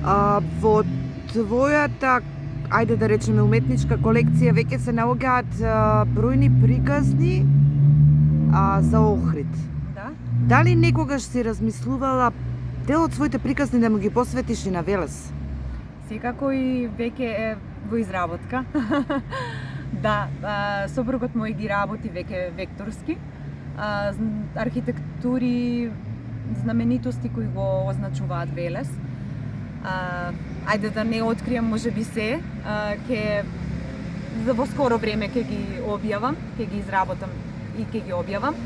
Во твојата, ајде да речеме, уметничка колекција веќе се наоѓаат бројни приказни за Охрид. Да. Дали некогаш си размислувала дел од своите приказни да му ги посветиш и на Велес? Секако и веќе е во изработка. Да, сопругот мој ги работи веќе векторски. Архитектури, знаменитости кои го означуваат Велес. Ајде да не откријам можеби се, во скоро време ќе ги објавам, ќе ги изработам и ќе ги објавам.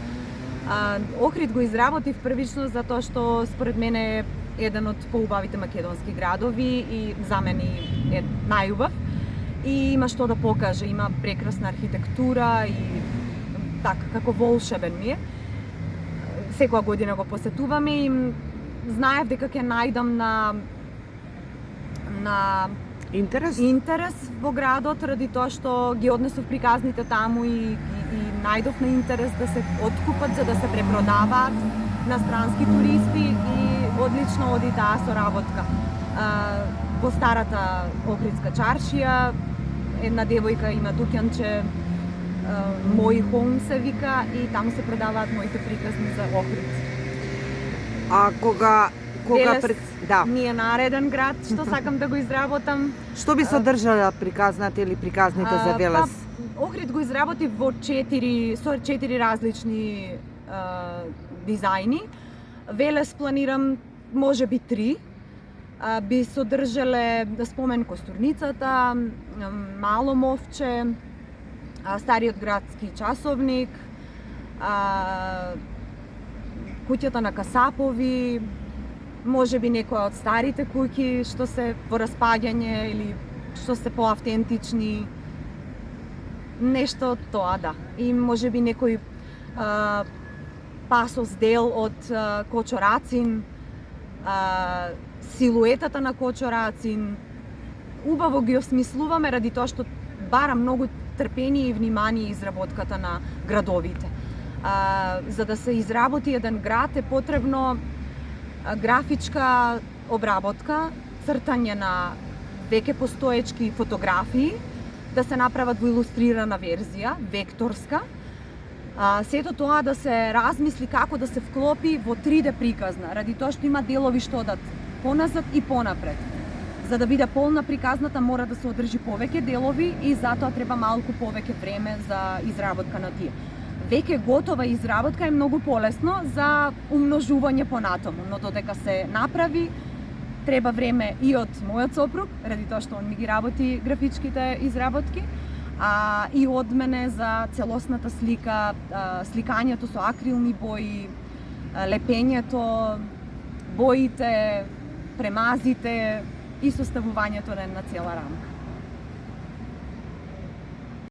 Охрид го изработив првично затоа што според мене е еден од поубавите македонски градови и за мене е најубав. И има што да покаже, има прекрасна архитектура и така како волшебен ми е. Секоја година го посетуваме и знаев дека ќе најдам на интерес во градот, ради тоа што ги однесов приказните таму и најдов на интерес да се откупат за да се препродаваат на странски туристи и одлично оди таа соработка. Во старата Охридска чаршија една девојка има дукјанче, Мој Хоум се вика, и таму се продаваат моите приказни за Охрид. А кога Велес ми е нареден град што сакам да го изработам. Што би содржала приказната или приказните за Велес? Охрид го изработи со 4 различни дизајни. Велес планирам можеби 3. Би содржале спомен костурницата, Мало мовче, стариот градски часовник, куќата на Касапови, можеби некоја од старите куќи што се во распаѓање или што се поавтентични. Нешто од тоа, да. И можеби некој пасос дел од Кочо Рацин, силуетата на Кочо Рацин. Убаво ги осмислуваме ради тоа што бара многу трпение и внимание изработката на градовите. За да се изработи еден град е потребно графичка обработка, цртање на веќе постоечки фотографии, да се направат во илустрирана верзија, векторска. Сето тоа да се размисли како да се вклопи во 3D приказна, ради тоа што има делови што одат поназад и понапред. За да биде полна приказната мора да се одржи повеќе делови и затоа треба малку повеќе време за изработка на тие. Веќе готова изработка е многу полесно за умножување понатаму, но додека се направи треба време и од мојот сопруг, ради тоа што он ми ги работи графичките изработки, и од мене за целосната слика, сликањето со акрилни бои, лепењето, боите, премазите и составувањето на една цела рамка.